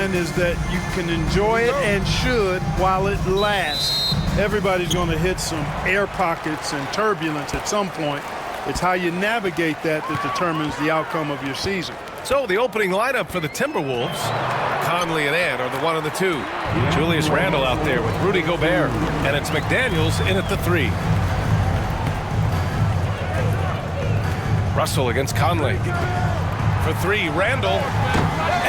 point is that you can enjoy it and should while it lasts. Everybody's going to hit some air pockets and turbulence at some point. It's how you navigate that determines the outcome of your season. So the opening lineup for the Timberwolves, Conley and Ant are the 1 and the 2. Julius Randle out there with Rudy Gobert, and it's McDaniels in at the 3. Russell against Conley. For 3, Randle,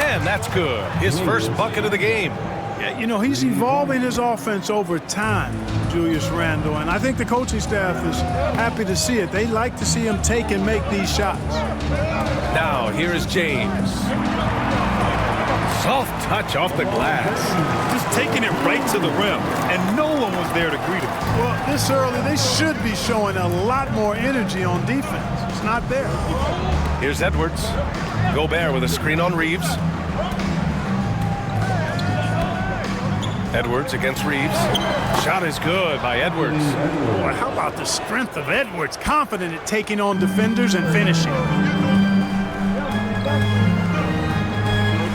and that's good. His first bucket of the game. Yeah, you know, he's evolving his offense over time, Julius Randle, and I think the coaching staff is happy to see it. They like to see him take and make these shots. Now, here is James. Soft touch off the glass. Just taking it right to the rim, and no one was there to greet him. Well, this early, they should be showing a lot more energy on defense. It's not there. Here's Edwards. Gobert with a screen on Reeves. Edwards against Reeves. Shot is good by Edwards. Boy, how about the strength of Edwards? Confident at taking on defenders and finishing.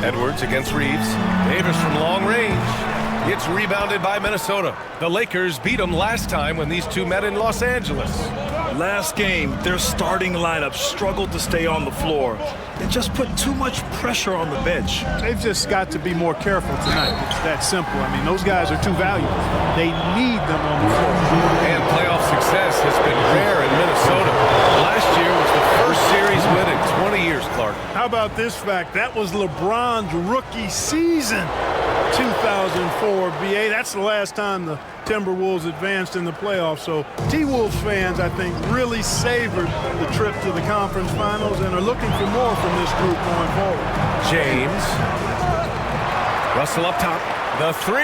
Edwards against Reeves. Davis from long range. It's rebounded by Minnesota. The Lakers beat them last time when these two met in Los Angeles. Last game, their starting lineup struggled to stay on the floor. They just put too much pressure on the bench. They've just got to be more careful tonight. It's that simple. I mean, those guys are too valuable. They need them on the floor. And playoff success has been rare in Minnesota. Last year was the first series win in 20 years, Clark. How about this fact? That was LeBron's rookie season, 2004 BA. That's the last time the Timberwolves advanced in the playoffs. So T-Wolves fans, I think, really savored the trip to the conference finals and are looking for more from this group going forward. James. Russell up top. The 3.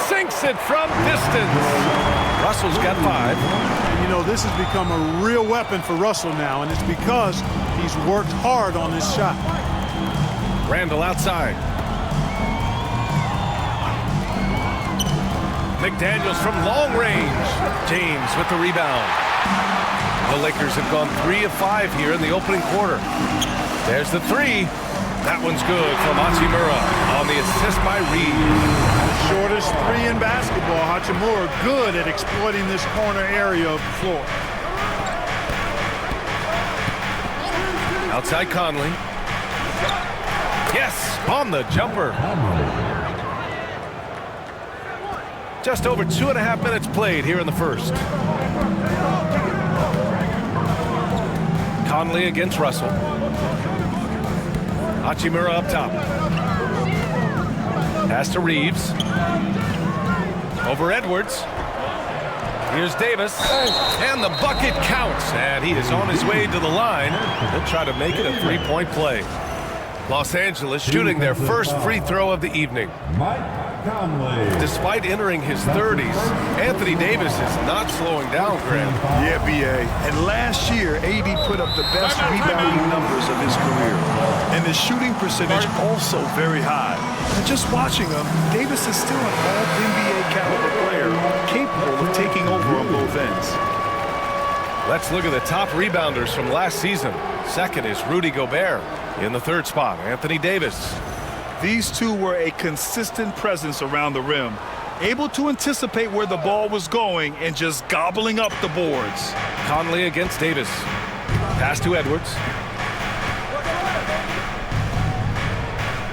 Sinks it from distance. Russell's got 5. And, you know, this has become a real weapon for Russell now, and it's because he's worked hard on his shot. Randle outside. McDaniels from long range. James with the rebound. The Lakers have gone 3 of 5 here in the opening quarter. There's the 3. That one's good from Hachimura on the assist by Reeves. The shortest 3 in basketball. Hachimura good at exploiting this corner area of the floor. Outside Conley. Yes, on the jumper. Just over 2.5 minutes played here in the first. Conley against Russell. Hachimura up top. Pass to Reeves. Over Edwards. Here's Davis. And the bucket counts. And he is on his way to the line. He'll try to make it a 3-point play. Los Angeles shooting their first free throw of the evening. Despite entering his 30s, Anthony Davis is not slowing down, Graham. Yeah, B.A. And last year, AD put up the best rebounding numbers of his career. And the shooting percentage also very high. And just watching him, Davis is still an all-NBA caliber player, capable of taking over on both ends. Let's look at the top rebounders from last season. Second is Rudy Gobert. In the third spot, Anthony Davis. These two were a consistent presence around the rim, able to anticipate where the ball was going and just gobbling up the boards. Conley against Davis. Pass to Edwards.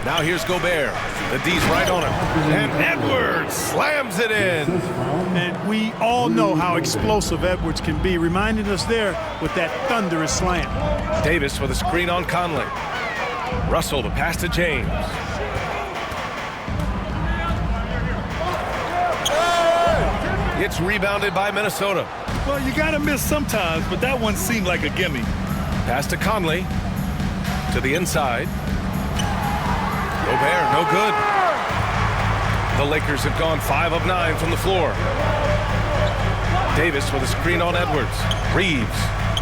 Now here's Gobert. The D's right on him. And Edwards slams it in. And we all know how explosive Edwards can be, reminding us there with that thunderous slam. Davis with a screen on Conley. Russell to pass to James. It's rebounded by Minnesota. Well, you got to miss sometimes, but that one seemed like a gimme. Pass to Conley. To the inside. Gobert, no good. The Lakers have gone 5 of 9 from the floor. Davis with a screen on Edwards. Reeves.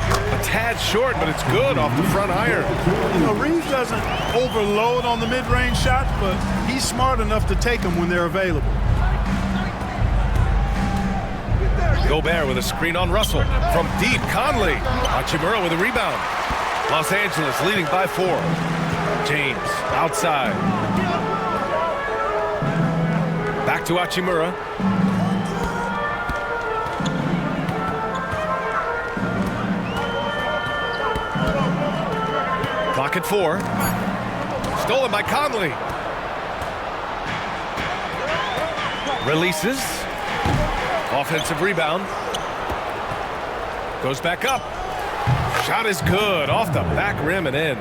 A tad short, but it's good off the front iron. You know, Reeves doesn't overload on the mid-range shots, but he's smart enough to take them when they're available. Gobert with a screen on Russell. From deep, Conley. Hachimura with a rebound. Los Angeles leading by 4. James outside. Back to Hachimura. Clock at 4. Stolen by Conley. Releases. Offensive rebound. Goes back up. Shot is good. Off the back rim and in.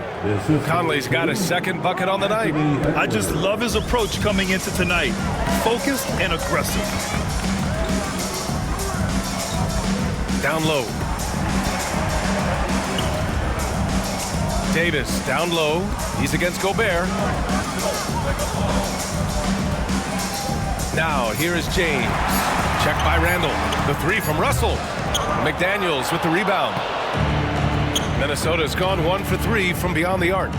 Conley's got his second bucket on the night. I just love his approach coming into tonight. Focused and aggressive. Down low. Davis down low. He's against Gobert. Now here is James. Checked by Randall. The 3 from Russell. McDaniels with the rebound. Minnesota's gone 1 for 3 from beyond the arc.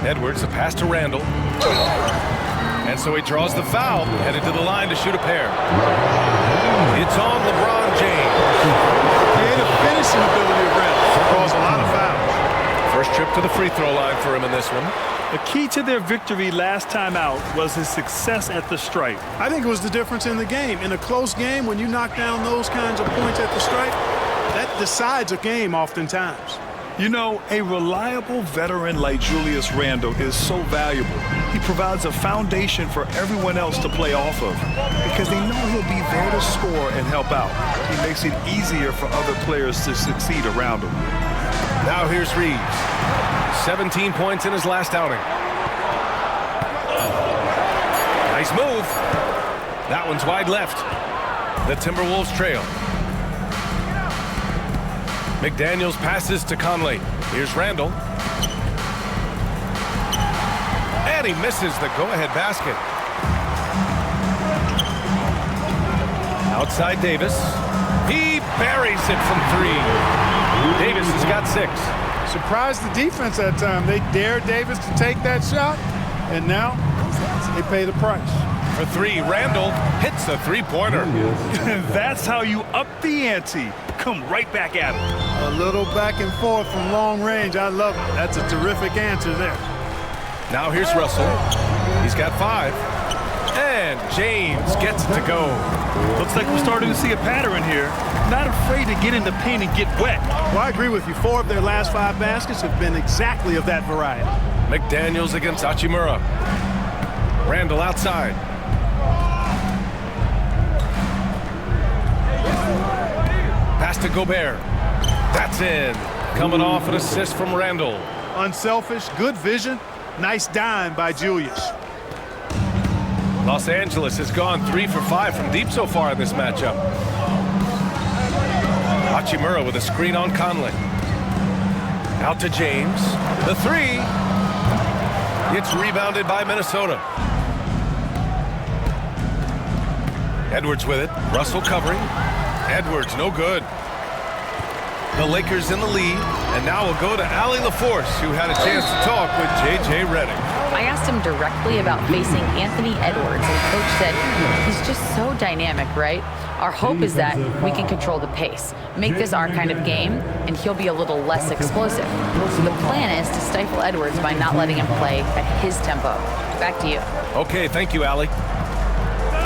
Edwards, a pass to Randall. And so he draws the foul, headed to the line to shoot a pair. It's on LeBron James. Creative finishing ability of Randall draws a lot of fouls. First trip to the free throw line for him in this one. The key to their victory last time out was his success at the stripe. I think it was the difference in the game. In a close game, when you knock down those kinds of points at the stripe, that decides a game oftentimes. You know, a reliable veteran like Julius Randle is so valuable. He provides a foundation for everyone else to play off of because they know he'll be there to score and help out. He makes it easier for other players to succeed around him. Now here's Reeves. 17 points in his last outing. Nice move. That one's wide left. The Timberwolves trail. McDaniels passes to Conley. Here's Randall. And he misses the go-ahead basket. Outside Davis. He buries it from 3. Davis has got 6. Surprised the defense that time. They dared Davis to take that shot, and now they pay the price. For 3, Randall hits a 3-pointer. That's how you up the ante. Come right back at him. A little back and forth from long range. I love it. That's a terrific answer there. Now here's Russell. He's got 5. And James gets it to go. Looks like we're starting to see a pattern here. Not afraid to get in the paint and get wet. Well, I agree with you. 4 of their last 5 baskets have been exactly of that variety. McDaniels against Hachimura. Randall outside. Pass to Gobert. That's in. Coming off an assist from Randall. Unselfish, good vision. Nice dime by Julius. Los Angeles has gone 3 for 5 from deep so far in this matchup. Hachimura with a screen on Conley. Out to James. The 3. It's rebounded by Minnesota. Edwards with it. Russell covering. Edwards, no good. The Lakers in the lead, and now we'll go to Allie LaForce, who had a chance to talk with J.J. Redick. I asked him directly about facing Anthony Edwards, and Coach said he's just so dynamic, right? Our hope is that we can control the pace, make this our kind of game, and he'll be a little less explosive. So the plan is to stifle Edwards by not letting him play at his tempo. Back to you. Okay, thank you, Allie.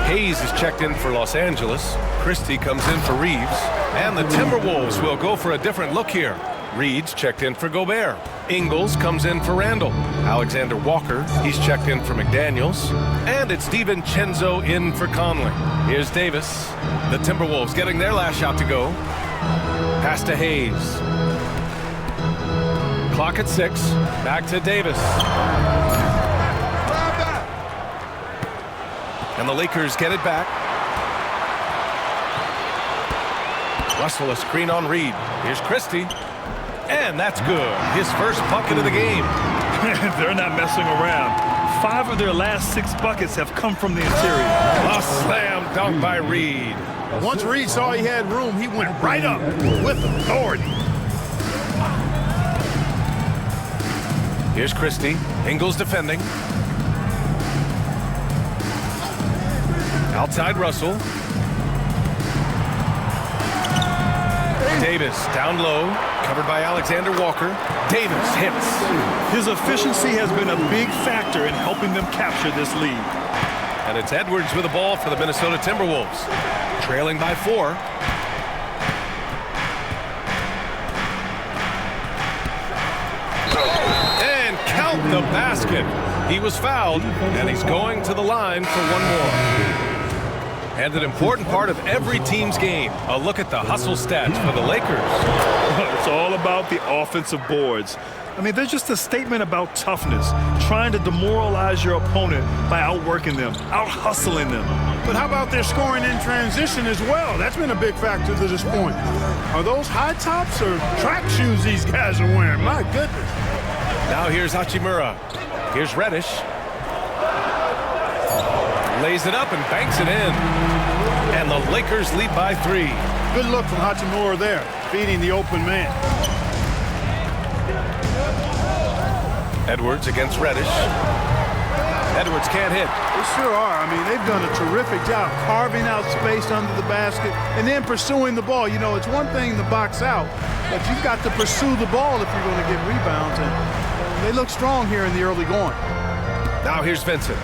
Hayes is checked in for Los Angeles. Christie comes in for Reeves. And the Timberwolves will go for a different look here. Reed's checked in for Gobert. Ingles comes in for Randall. Alexander Walker, he's checked in for McDaniels. And it's DiVincenzo in for Conley. Here's Davis. The Timberwolves getting their last shot to go. Pass to Hayes. Clock at 6. Back to Davis. And the Lakers get it back. Russell a screen on Reed. Here's Christie. And that's good. His first bucket of the game. They're not messing around. 5 of their last 6 buckets have come from the interior. A slam dunk by Reed. Once Reed saw he had room, he went right up with authority. Here's Christie. Ingles defending. Outside Russell. Davis down low, covered by Alexander Walker. Davis hits. His efficiency has been a big factor in helping them capture this lead. And it's Edwards with the ball for the Minnesota Timberwolves. Trailing by 4. And count the basket. He was fouled, and he's going to the line for one more. And an important part of every team's game. A look at the hustle stats for the Lakers. It's all about the offensive boards. I mean, they're just a statement about toughness, trying to demoralize your opponent by outworking them, out-hustling them. But how about their scoring in transition as well? That's been a big factor to this point. Are those high tops or track shoes these guys are wearing? My goodness. Now here's Hachimura. Here's Reddish. Lays it up and banks it in. And the Lakers lead by 3. Good look from Hachimura there, feeding the open man. Edwards against Reddish. Edwards can't hit. They sure are. I mean, they've done a terrific job carving out space under the basket and then pursuing the ball. You know, it's one thing to box out, but you've got to pursue the ball if you're going to get rebounds. And they look strong here in the early going. Now here's Vincent.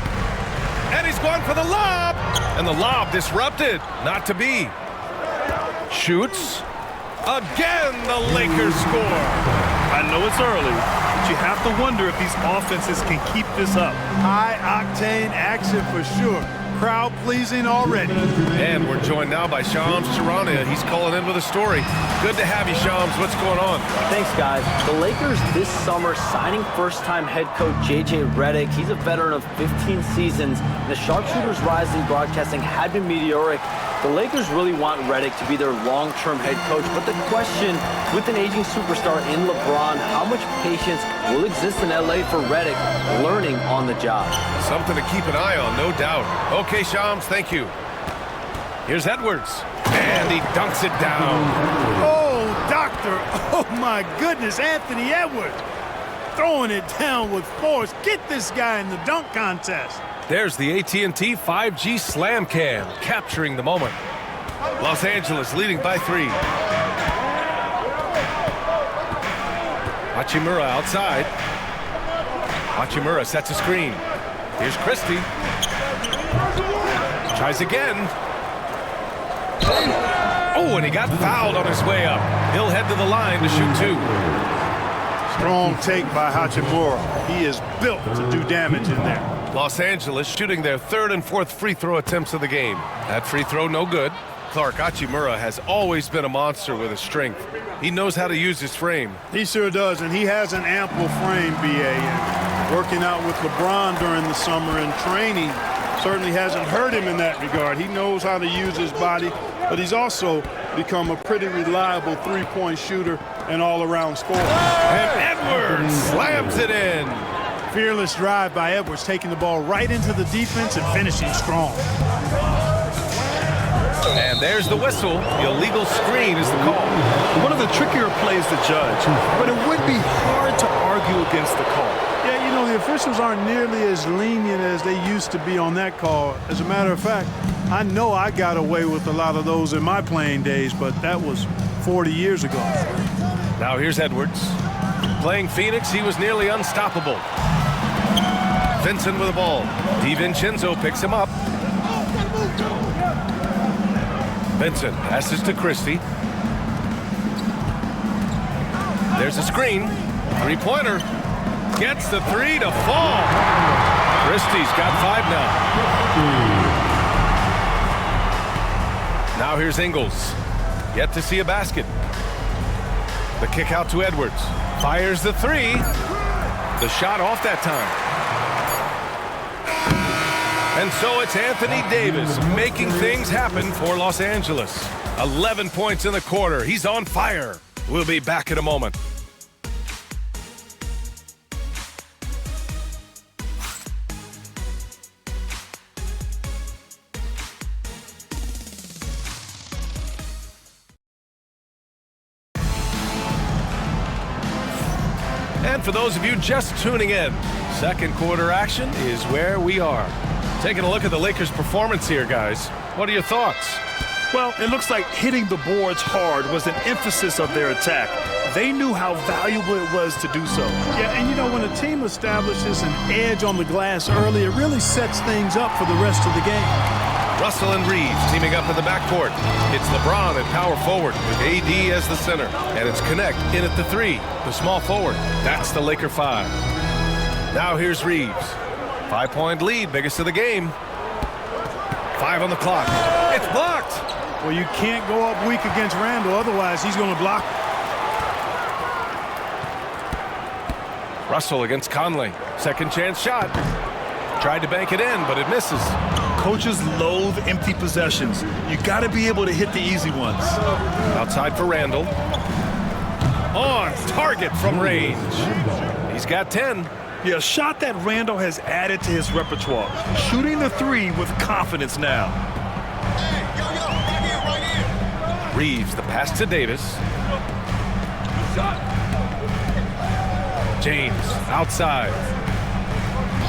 And he's going for the lob. And the lob disrupted. Not to be. Shoots. Again, the Lakers score. I know it's early, but you have to wonder if these offenses can keep this up. High-octane action for sure. Crowd pleasing already. And we're joined now by Shams Charania. He's calling in with a story. Good to have you, Shams. What's going on? Thanks, guys. The Lakers this summer signing first-time head coach J.J. Redick. He's a veteran of 15 seasons. The sharpshooters' rise in broadcasting had been meteoric. The Lakers really want Redick to be their long-term head coach, but the question, with an aging superstar in LeBron, how much patience will exist in L.A. for Redick learning on the job? Something to keep an eye on, no doubt. Okay, Shams, thank you. Here's Edwards, and he dunks it down. Oh, doctor. Oh, my goodness, Anthony Edwards. Throwing it down with force. Get this guy in the dunk contest. There's the AT&T 5G Slam Cam, capturing the moment. Los Angeles leading by 3. Hachimura outside. Hachimura sets a screen. Here's Christie. Tries again. Oh, and he got fouled on his way up. He'll head to the line to shoot 2. Strong take by Hachimura. He is built to do damage in there. Los Angeles shooting their 3rd and 4th free throw attempts of the game. That free throw no good. Clark, Hachimura has always been a monster with his strength. He knows how to use his frame. He sure does, and he has an ample frame, B.A. And working out with LeBron during the summer and training certainly hasn't hurt him in that regard. He knows how to use his body, but he's also become a pretty reliable three-point shooter and all-around scorer. And Edwards slams it in. Fearless drive by Edwards, taking the ball right into the defense and finishing strong. And there's the whistle. The illegal screen is the call. One of the trickier plays to judge, but it would be hard to argue against the call. Yeah, you know, the officials aren't nearly as lenient as they used to be on that call. As a matter of fact, I know I got away with a lot of those in my playing days, but that was 40 years ago. Now here's Edwards. Playing Phoenix, he was nearly unstoppable. Vincent with the ball. DiVincenzo picks him up. Vincent passes to Christie. There's a screen. Three-pointer. Gets the 3 to fall. Christie's got 5 now. Now here's Ingles. Yet to see a basket. The kick out to Edwards. Fires the 3. The shot off that time. And so it's Anthony Davis making things happen for Los Angeles. 11 points in the quarter. He's on fire. We'll be back in a moment. And for those of you just tuning in, second quarter action is where we are. Taking a look at the Lakers' performance here, guys. What are your thoughts? Well, it looks like hitting the boards hard was an emphasis of their attack. They knew how valuable it was to do so. Yeah, and you know, when a team establishes an edge on the glass early, it really sets things up for the rest of the game. Russell and Reeves teaming up in the backcourt. It's LeBron at power forward with AD as the center. And it's Connect in at the 3, the small forward. That's the Laker 5. Now here's Reeves. 5-point lead, biggest of the game. 5 on the clock. It's blocked. Well, you can't go up weak against Randall, otherwise he's going to block. Russell against Conley. Second chance shot. Tried to bank it in, but it misses. Coaches loathe empty possessions. You got to be able to hit the easy ones. Outside for Randall. On target from range. He's got 10. Yeah, a shot that Randall has added to his repertoire. Shooting the 3 with confidence now. Reeves, the pass to Davis. James, outside.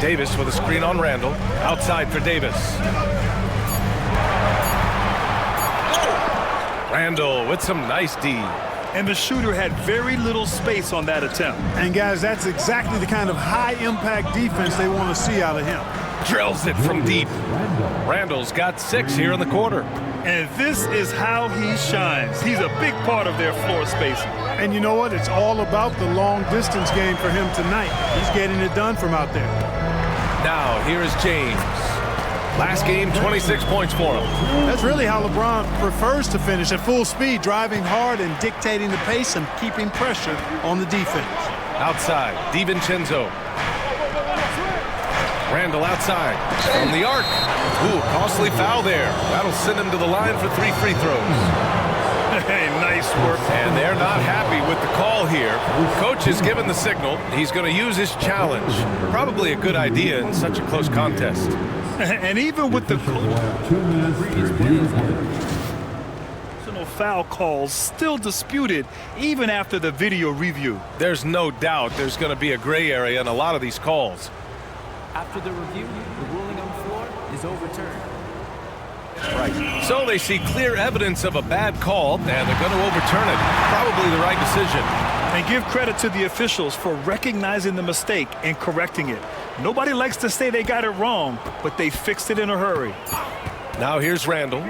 Davis with a screen on Randall. Outside for Davis. Randall with some nice D. And the shooter had very little space on that attempt. And guys, that's exactly the kind of high-impact defense they want to see out of him. Drills it from deep. Randall's got 6 here in the quarter. And this is how he shines. He's a big part of their floor spacing. And you know what? It's all about the long-distance game for him tonight. He's getting it done from out there. Now, here is James. Last game, 26 points for him. That's really how LeBron prefers to finish, at full speed, driving hard and dictating the pace and keeping pressure on the defense. Outside, DiVincenzo. Randall outside from the arc. Ooh, costly foul there. That'll send him to the line for 3 free throws. Hey, nice work. And they're not happy with the call here. Coach has given the signal. He's going to use his challenge. Probably a good idea in such a close contest. And even with the foul calls still disputed even after the video review. There's no doubt there's going to be a gray area in a lot of these calls. After the review, the ruling on the floor is overturned. Right. So they see clear evidence of a bad call, and they're going to overturn it. Probably the right decision. And give credit to the officials for recognizing the mistake and correcting it. Nobody likes to say they got it wrong, but they fixed it in a hurry. Now here's Randall.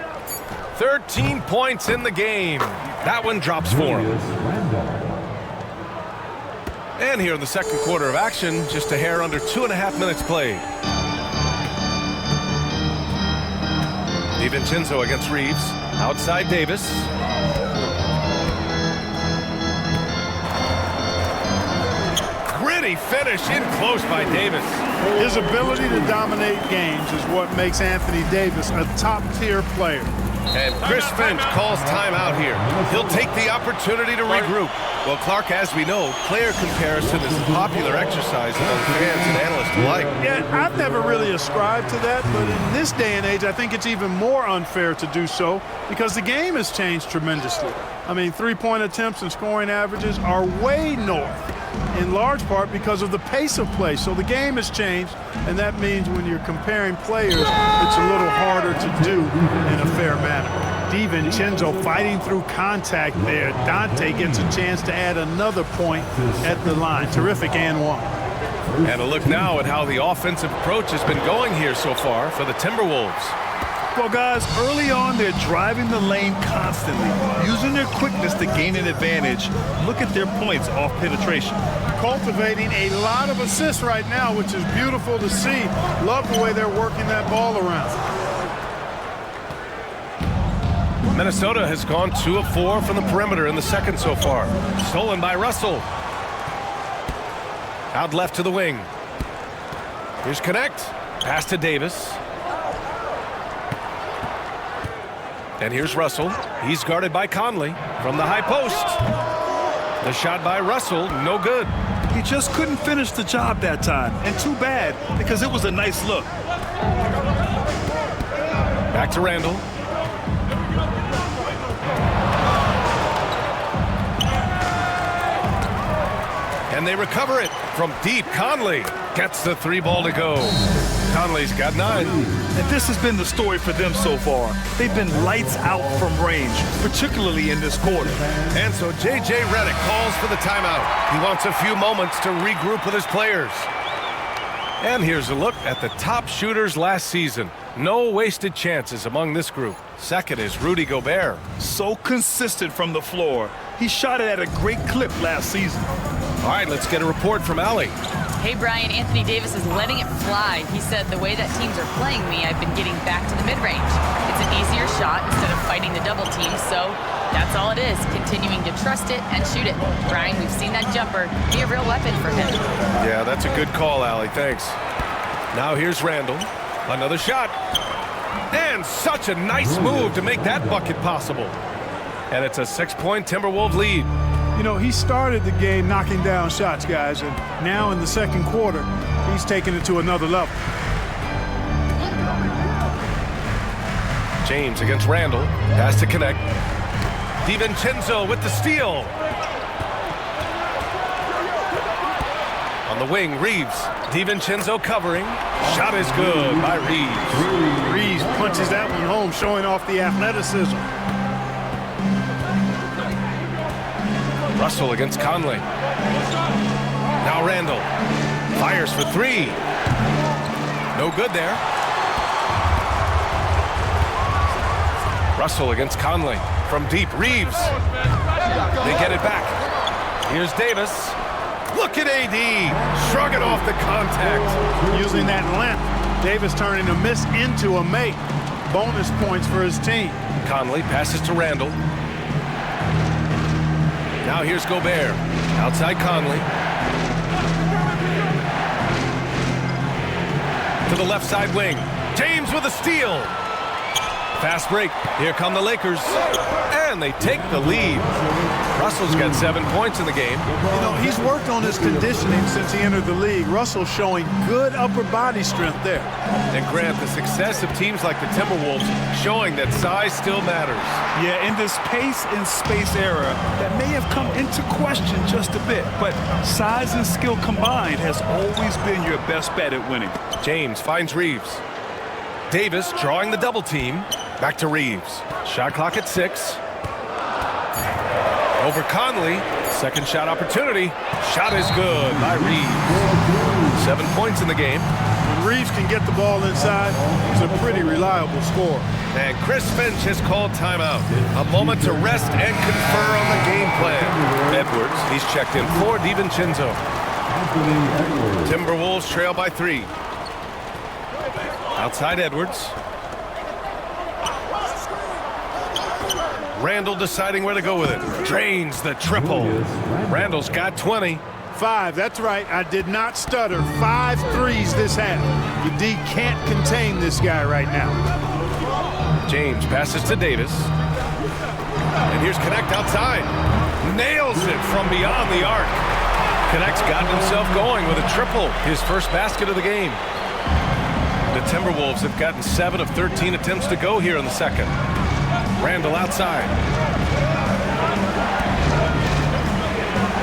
13 points in the game. That one drops for him. And here in the second quarter of action, just a hair under 2.5 minutes played. DiVincenzo against Reeves. Outside Davis. Gritty finish in close by Davis. His ability to dominate games is what makes Anthony Davis a top-tier player. And Chris Finch calls timeout here. He'll take the opportunity to regroup. Well, Clark, as we know, player comparison is a popular exercise among fans and analysts alike. Yeah, I've never really ascribed to that, but in this day and age, I think it's even more unfair to do so because the game has changed tremendously. I mean, three-point attempts and scoring averages are way north, in large part because of the pace of play. So the game has changed, and that means when you're comparing players, it's a little harder to do in a fair manner. DiVincenzo fighting through contact there. Dante gets a chance to add another point at the line. Terrific and one. And a look now at how the offensive approach has been going here so far for the Timberwolves. Well, guys, early on, they're driving the lane constantly, using their quickness to gain an advantage. Look at their points off penetration. Cultivating a lot of assists right now, which is beautiful to see. Love the way they're working that ball around. Minnesota has gone 2 of 4 from the perimeter in the second so far. Stolen by Russell. Out left to the wing. Here's Connect. Pass to Davis. And here's Russell. He's guarded by Conley from the high post. The shot by Russell, no good. He just couldn't finish the job that time. And too bad, because it was a nice look. Back to Randall. And they recover it. From deep, Conley gets the 3-ball to go. Conley's got 9. And this has been the story for them so far. They've been lights out from range, particularly in this quarter. And so J.J. Redick calls for the timeout. He wants a few moments to regroup with his players. And here's a look at the top shooters last season. No wasted chances among this group. Second is Rudy Gobert. So consistent from the floor. He shot it at a great clip last season. All right, let's get a report from Allie. Hey, Brian, Anthony Davis is letting it fly. He said, the way that teams are playing me, I've been getting back to the mid-range. It's an easier shot instead of fighting the double team, so that's all it is, continuing to trust it and shoot it. Brian, we've seen that jumper be a real weapon for him. Yeah, that's a good call, Allie. Thanks. Now here's Randall. Another shot. And such a nice move to make that bucket possible. And it's a 6-point Timberwolves lead. You know, he started the game knocking down shots, guys, and now in the second quarter, he's taking it to another level. James against Randall. Pass to connect. DiVincenzo with the steal. On the wing, Reeves. DiVincenzo covering. Shot is good by Reeves. Reeves punches that one home, showing off the athleticism. Russell against Conley. Now Randall. Fires for 3. No good there. Russell against Conley. From deep, Reeves. They get it back. Here's Davis. Look at AD. Shrugging off the contact. Using that length, Davis turning a miss into a make. Bonus points for his team. Conley passes to Randall. Now here's Gobert. Outside Conley. To the left side wing. James with a steal. Fast break. Here come the Lakers. And they take the lead. Russell's got 7 points in the game. You know, he's worked on his conditioning since he entered the league. Russell showing good upper body strength there. And Grant, the success of teams like the Timberwolves showing that size still matters. Yeah, in this pace and space era, that may have come into question just a bit, but size and skill combined has always been your best bet at winning. James finds Reeves. Davis drawing the double team. Back to Reeves. Shot clock at 6. Over Conley. Second shot opportunity. Shot is good by Reeves. 7 points in the game. When Reeves can get the ball inside, he's a pretty reliable scorer. And Chris Finch has called timeout. A moment to rest and confer on the game plan. Edwards, he's checked in for DiVincenzo. Timberwolves trail by 3. Outside Edwards. Randall deciding where to go with it. Drains the triple. Randall's got 20. 5, that's right. I did not stutter. 5 threes this half. The D can't contain this guy right now. James passes to Davis. And here's Connect outside. Nails it from beyond the arc. Connect's gotten himself going with a triple. His first basket of the game. The Timberwolves have gotten 7 of 13 attempts to go here in the second. Randall outside.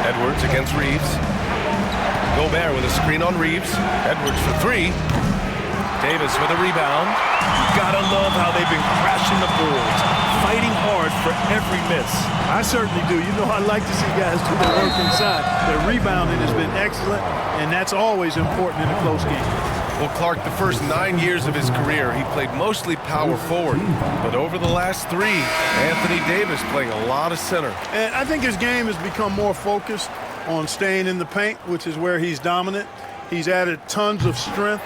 Edwards against Reeves. Gobert with a screen on Reeves. Edwards for 3. Davis with a rebound. Gotta love how they've been crashing the boards, fighting hard for every miss. I certainly do. You know, I like to see guys do their work inside. Their rebounding has been excellent, and that's always important in a close game. Well, Clark, the first 9 years of his career, he played mostly power forward. But over the last 3, Anthony Davis playing a lot of center. And I think his game has become more focused on staying in the paint, which is where he's dominant. He's added tons of strength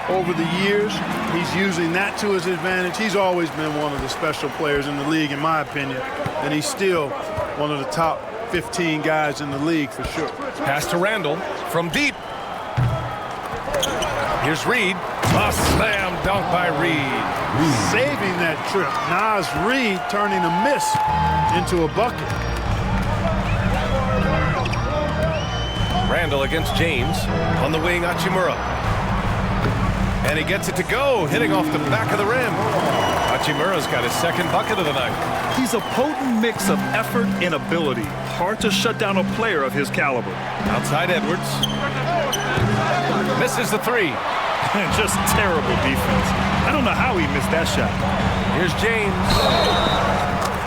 over the years. He's using that to his advantage. He's always been one of the special players in the league, in my opinion. And he's still one of the top 15 guys in the league for sure. Pass to Randall from deep. Here's Reed. A slam dunk by Reed. Saving that trip. Nas Reed turning a miss into a bucket. Randall against James. On the wing, Hachimura. And he gets it to go, hitting off the back of the rim. Hachimura's got his second bucket of the night. He's a potent mix of effort and ability. Hard to shut down a player of his caliber. Outside Edwards. Misses the three. Just terrible defense. I don't know how he missed that shot. Here's James.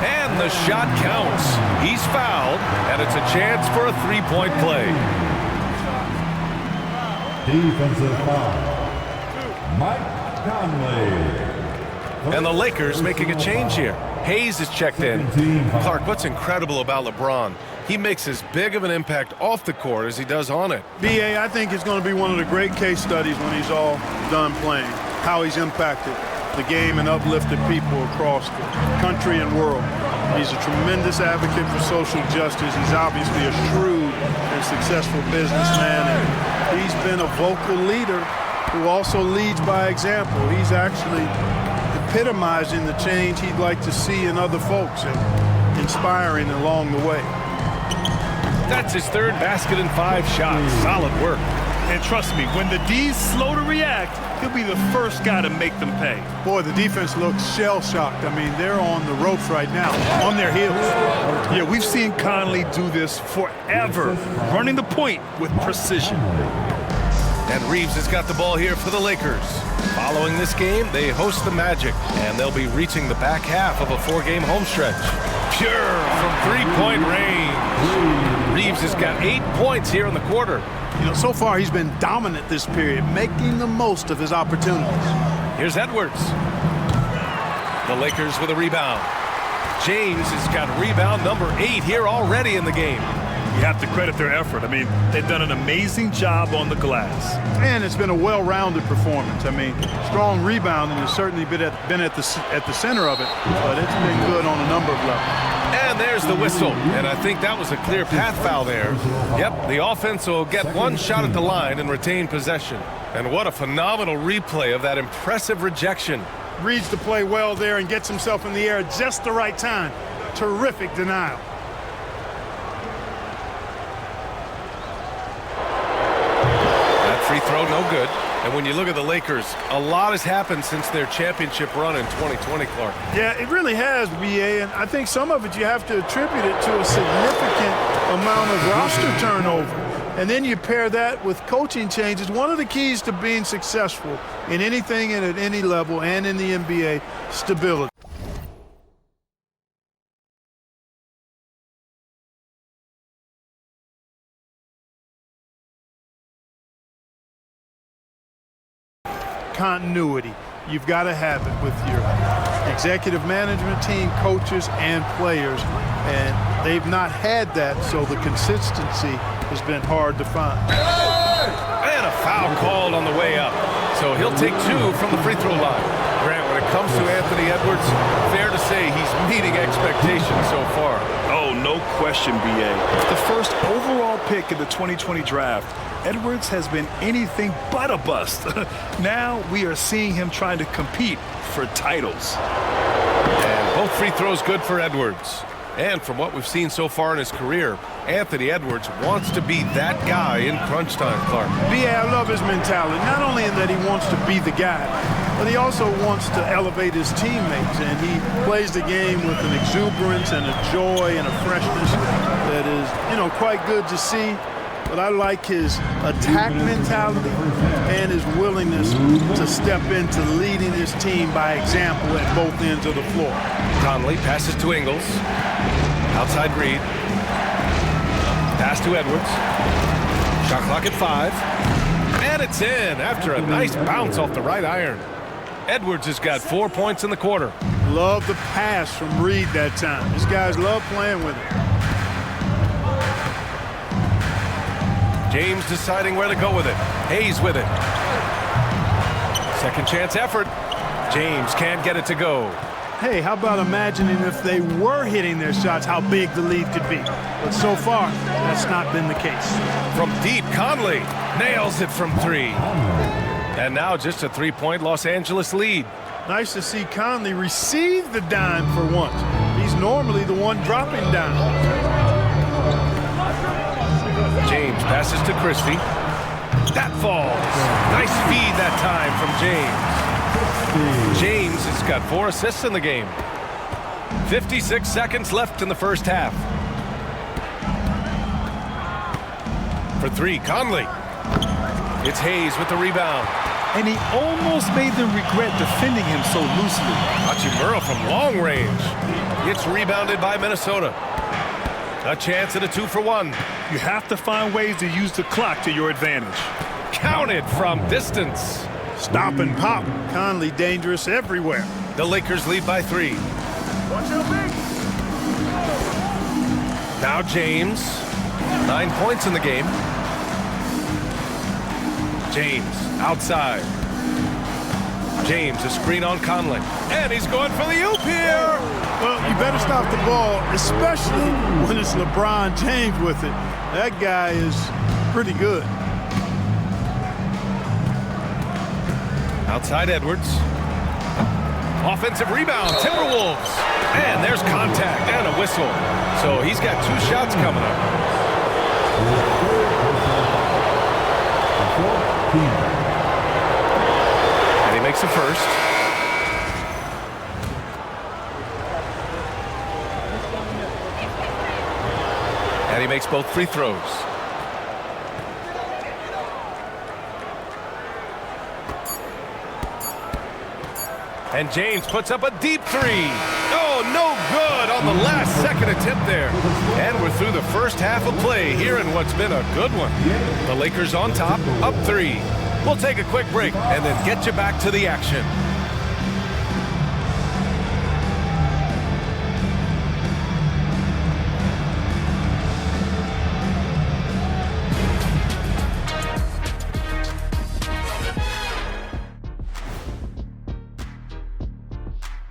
And the shot counts. He's fouled, and it's a chance for a three-point play. Defensive foul. Mike Conley. And the Lakers making a change here. Hayes is checked in. Clark, what's incredible about LeBron? He makes as big of an impact off the court as he does on it. B.A., I think it's going to be one of the great case studies when he's all done playing, how he's impacted the game and uplifted people across the country and world. He's a tremendous advocate for social justice. He's obviously a shrewd and successful businessman, and he's been a vocal leader who also leads by example. He's actually epitomizing the change he'd like to see in other folks and inspiring along the way. That's his third basket in 5 shots. Solid work. And trust me, when the D's slow to react, he'll be the first guy to make them pay. Boy, the defense looks shell-shocked. I mean, they're on the ropes right now, on their heels. Yeah, we've seen Conley do this forever, running the point with precision. And Reeves has got the ball here for the Lakers. Following this game, they host the Magic, and they'll be reaching the back half of a 4-game home stretch. Pure from three-point range. Reeves has got 8 points here in the quarter. You know, so far he's been dominant this period, making the most of his opportunities. Here's Edwards. The Lakers with a rebound. James has got rebound number 8 here already in the game. You have to credit their effort. I mean, they've done an amazing job on the glass. And it's been a well-rounded performance. I mean, strong rebounding has certainly been at the center of it, but it's been good on a number of levels. And there's the whistle, and I think that was a clear path foul there. Yep, the offense will get one shot at the line and retain possession. And what a phenomenal replay of that impressive rejection. Reads the play well there and gets himself in the air at just the right time. Terrific denial. Free throw, no good. And when you look at the Lakers, a lot has happened since their championship run in 2020, Clark. Yeah, it really has, B.A., and I think some of it you have to attribute it to a significant amount of roster turnover. And then you pair that with coaching changes. One of the keys to being successful in anything and at any level and in the NBA, stability. Continuity. You've got to have it with your executive management team, coaches, and players. And they've not had that, so the consistency has been hard to find. And a foul called on the way up. So he'll take 2 from the free throw line. Grant, when it comes to Anthony Edwards, fair to say he's meeting expectations so far. Oh, no question, B.A. The first overall pick in the 2020 draft, Edwards has been anything but a bust. Now we are seeing him trying to compete for titles. And both free throws good for Edwards. And from what we've seen so far in his career, Anthony Edwards wants to be that guy in crunch time, Clark. B.A., I love his mentality. Not only in that he wants to be the guy, but he also wants to elevate his teammates. And he plays the game with an exuberance and a joy and a freshness that is, you know, quite good to see. But I like his attack mentality and his willingness to step into leading his team by example at both ends of the floor. Conley passes to Ingles. Outside Reed. Pass to Edwards. Shot clock at 5. And it's in after a nice bounce off the right iron. Edwards has got 4 points in the quarter. Love the pass from Reed that time. These guys love playing with it. James deciding where to go with it. Hayes with it. Second chance effort. James can't get it to go. Hey, how about imagining if they were hitting their shots, how big the lead could be? But so far, that's not been the case. From deep, Conley nails it from 3. And now just a 3-point Los Angeles lead. Nice to see Conley receive the dime for once. He's normally the one dropping down. James passes to Christie. That falls. Nice feed that time from James. James has got 4 assists in the game. 56 seconds left in the first half. For 3, Conley. It's Hayes with the rebound. And he almost made them regret defending him so loosely. Hachimura from long range. It's rebounded by Minnesota. A chance at a 2-for-1. You have to find ways to use the clock to your advantage. Counted from distance. Stop and pop. Conley dangerous everywhere. The Lakers lead by 3. Now James. 9 points in the game. James outside. James, a screen on Conley. And he's going for the oop here. Well, you better stop the ball, especially when it's LeBron James with it. That guy is pretty good. Outside Edwards. Offensive rebound, Timberwolves. And there's contact and a whistle. So he's got 2 shots coming up. And he makes a first. And he makes both free throws. And James puts up a deep 3. Oh, no good on the last second attempt there. And we're through the first half of play here in what's been a good one. The Lakers on top, up 3. We'll take a quick break and then get you back to the action.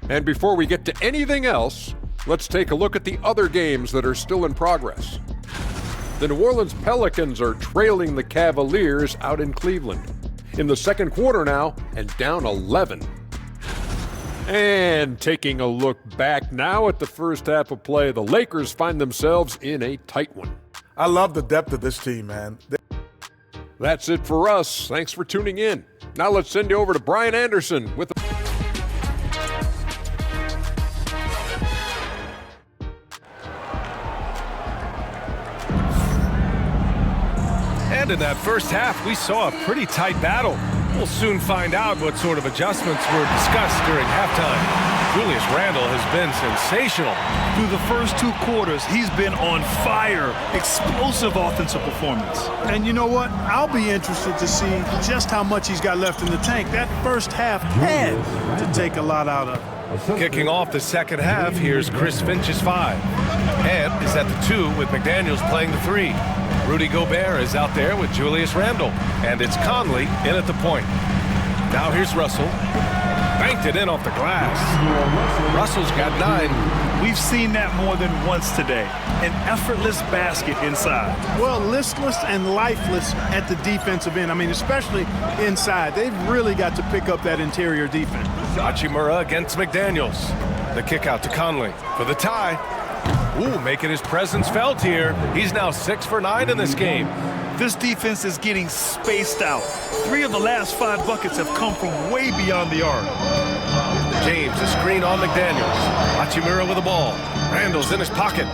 And before we get to anything else, let's take a look at the other games that are still in progress. The New Orleans Pelicans are trailing the Cavaliers out in Cleveland. In the second quarter now, and down 11. And taking a look back now at the first half of play, the Lakers find themselves in a tight one. I love the depth of this team, man. That's it for us. Thanks for tuning in. Now let's send you over to Brian Anderson with And in that first half, we saw a pretty tight battle. We'll soon find out what sort of adjustments were discussed during halftime. Julius Randle has been sensational. Through the first 2 quarters, he's been on fire. Explosive offensive performance. And you know what? I'll be interested to see just how much he's got left in the tank. That first half had to take a lot out of it. Kicking off the second half, here's Chris Finch's 5. Ed is at the 2 with McDaniels playing the 3. Rudy Gobert is out there with Julius Randle. And it's Conley in at the point. Now here's Russell. Banked it in off the glass. Russell's got 9. We've seen that more than once today. An effortless basket inside. Well, listless and lifeless at the defensive end. I mean, especially inside. They've really got to pick up that interior defense. Hachimura against McDaniels. The kick out to Conley for the tie. Ooh, making his presence felt here. He's now 6 for 9 in this game. This defense is getting spaced out. 3 of the last 5 buckets have come from way beyond the arc. James, a screen on McDaniels. Hachimura with the ball. Randle's in his pocket.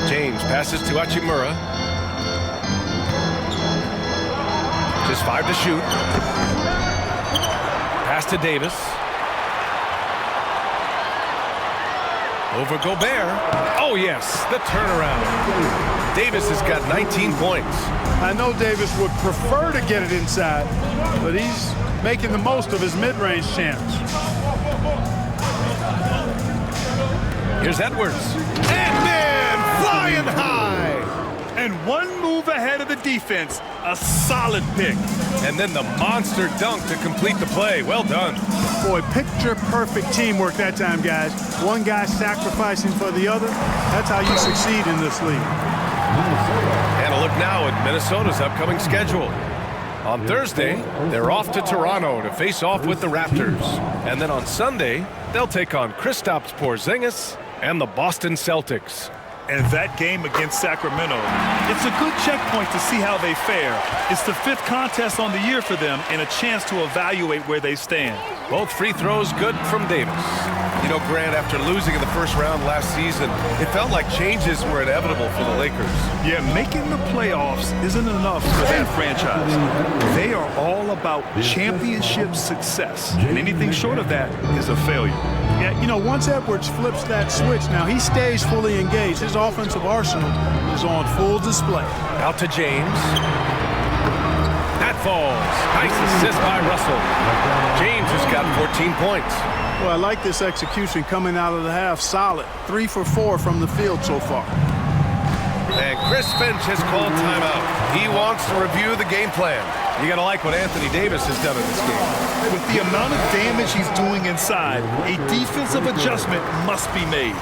James passes to Hachimura. Just 5 to shoot. Pass to Davis. Over Gobert. Oh, yes, the turnaround. Davis has got 19 points. I know Davis would prefer to get it inside, but he's making the most of his mid-range chance. Here's Edwards. And then flying high. And 1 move ahead of the defense. A solid pick. And then the monster dunk to complete the play. Well done. Boy, picture-perfect teamwork that time, guys. One guy sacrificing for the other. That's how you succeed in this league. And a look now at Minnesota's upcoming schedule. On Thursday, they're off to Toronto to face off with the Raptors. And then on Sunday, they'll take on Kristaps Porzingis and the Boston Celtics. And that game against Sacramento, it's a good checkpoint to see how they fare. It's the 5th contest on the year for them and a chance to evaluate where they stand. Both free throws good from Davis. You know, Grant, after losing in the first round last season, it felt like changes were inevitable for the Lakers. Yeah, making the playoffs isn't enough for that franchise. They are all about championship success, and anything short of that is a failure. Yeah, you know, once Edwards flips that switch, now he stays fully engaged. His offensive arsenal is on full display. Out to James. That falls. Nice assist by Russell. James has got 14 points. Well, I like this execution coming out of the half. Solid. 3 for 4 from the field so far. And Chris Finch has called timeout. He wants to review the game plan. You got to like what Anthony Davis has done in this game. With the amount of damage he's doing inside, a defensive adjustment must be made.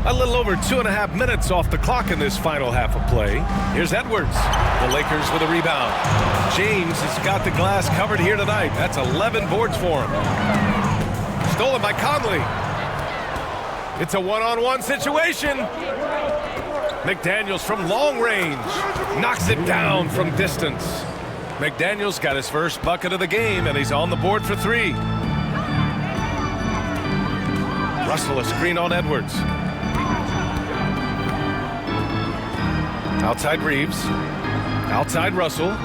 A little over 2.5 minutes off the clock in this final half of play. Here's Edwards. The Lakers with a rebound. James has got the glass covered here tonight. That's 11 boards for him. Stolen by Conley. It's a one-on-one situation. McDaniels from long range. Knocks it down from distance. McDaniels got his first bucket of the game, and he's on the board for 3. Russell a screen on Edwards. Outside Reeves. Outside Russell.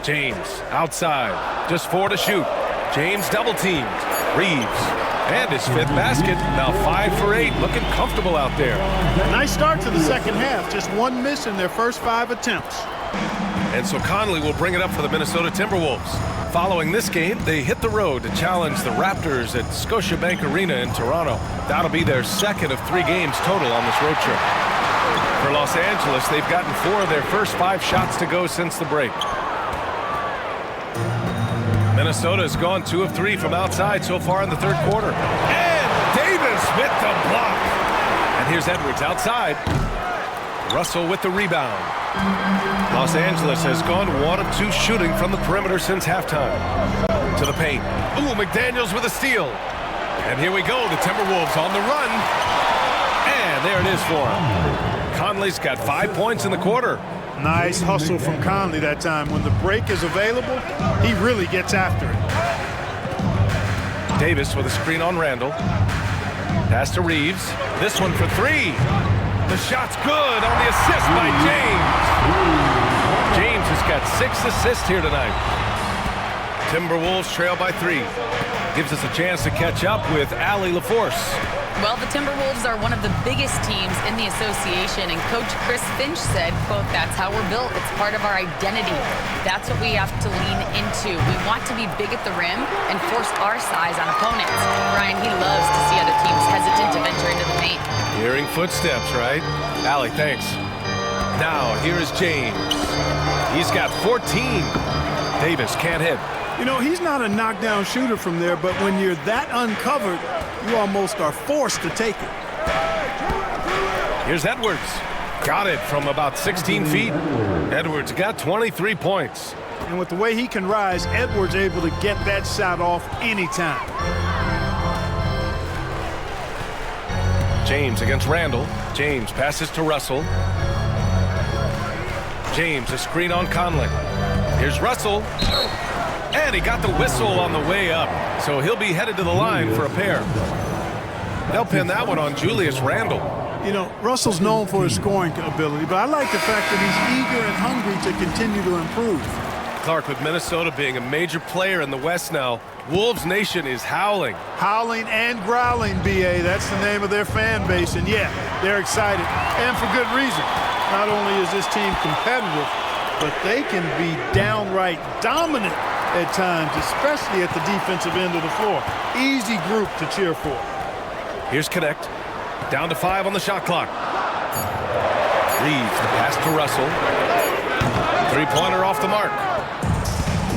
James outside. Just 4 to shoot. James double teamed. Reeves. And his 5th basket. Now 5 for 8. Looking comfortable out there. Nice start to the second half. Just 1 miss in their first 5 attempts. And so Conley will bring it up for the Minnesota Timberwolves. Following this game, they hit the road to challenge the Raptors at Scotiabank Arena in Toronto. That'll be their 2nd of 3 games total on this road trip. For Los Angeles, they've gotten 4 of their first 5 shots to go since the break. Minnesota has gone 2 of 3 from outside so far in the 3rd quarter. And Davis with the block. And here's Edwards outside. Russell with the rebound. Los Angeles has gone 1 of 2 shooting from the perimeter since halftime. To the paint. Ooh, McDaniels with a steal. And here we go, the Timberwolves on the run. And there it is for him. Conley's got 5 points in the quarter. Nice hustle from Conley that time. When the break is available, he really gets after it. Davis with a screen on Randall. Pass to Reeves. This one for 3. The shot's good on the assist by James. James has got 6 assists here tonight. Timberwolves trail by 3. Gives us a chance to catch up with Allie LaForce. Well, the Timberwolves are one of the biggest teams in the association, and Coach Chris Finch said, quote, "That's how we're built. It's part of our identity. That's what we have to lean into. We want to be big at the rim and force our size on opponents." Brian, he loves to see other teams hesitant to venture into the paint. Hearing footsteps, right? Allie, thanks. Now, here is James. He's got 14. Davis can't hit. You know, he's not a knockdown shooter from there, but when you're that uncovered, you almost are forced to take it. Here's Edwards. Got it from about 16 feet. Edwards got 23 points. And with the way he can rise, Edwards able to get that shot off anytime. James against Randall. James passes to Russell. James a screen on Conley. Here's Russell. And he got the whistle on the way up. So he'll be headed to the line for a pair. They'll pin that one on Julius Randle. You know, Russell's known for his scoring ability, but I like the fact that he's eager and hungry to continue to improve. Clark, with Minnesota being a major player in the West now, Wolves Nation is howling. Howling and growling, B.A. That's the name of their fan base. And, yeah, they're excited, and for good reason. Not only is this team competitive, but they can be downright dominant at times, especially at the defensive end of the floor. Easy group to cheer for. Here's Connect. Down to 5 on the shot clock. Reeves the pass to Russell. 3-pointer off the mark.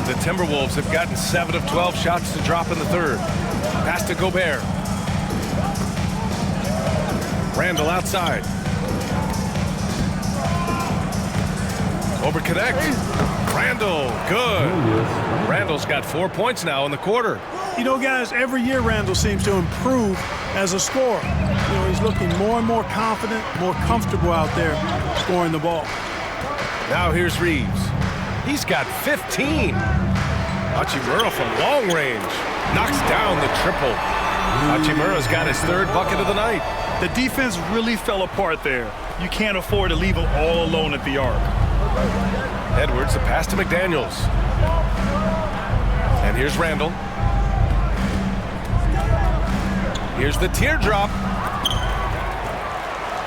The Timberwolves have gotten 7 of 12 shots to drop in the 3rd. Pass to Gobert. Randall outside. Over Connect. Randall, good. Randall's got 4 points now in the quarter. You know, guys, every year Randall seems to improve as a scorer. You know, he's looking more and more confident, more comfortable out there scoring the ball. Now here's Reeves. He's got 15. Hachimura from long range knocks down the triple. Hachimura's got his 3rd bucket of the night. The defense really fell apart there. You can't afford to leave them all alone at the arc. Edwards, a pass to McDaniels. And here's Randall. Here's the teardrop.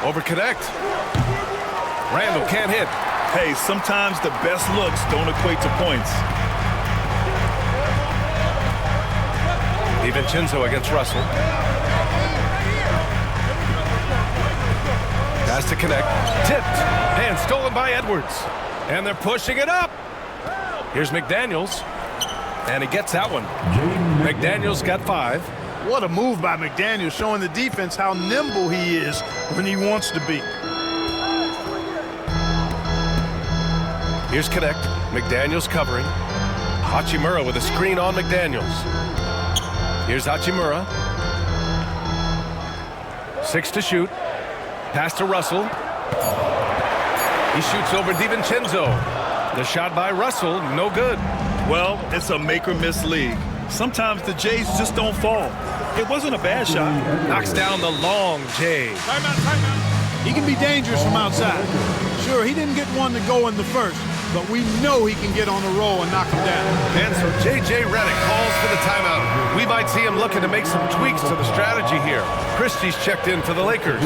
Over connect. Randall can't hit. Hey, sometimes the best looks don't equate to points. DiVincenzo against Russell. Pass to connect. Tipped. And stolen by Edwards. And they're pushing it up. Here's McDaniels. And he gets that one. McDaniels got 5. What a move by McDaniels, showing the defense how nimble he is when he wants to be. Here's connect. McDaniels covering. Hachimura with a screen on McDaniels. Here's Hachimura. 6 to shoot. Pass to Russell. He shoots over DiVincenzo. The shot by Russell, no good. Well, it's a make-or-miss league. Sometimes the Jays just don't fall. It wasn't a bad shot. Knocks down the long J. Timeout. He can be dangerous from outside. Sure, he didn't get one to go in the first, but we know he can get on the roll and knock him down. And so J.J. Redick calls for the timeout. We might see him looking to make some tweaks to the strategy here. Christie's checked in for the Lakers.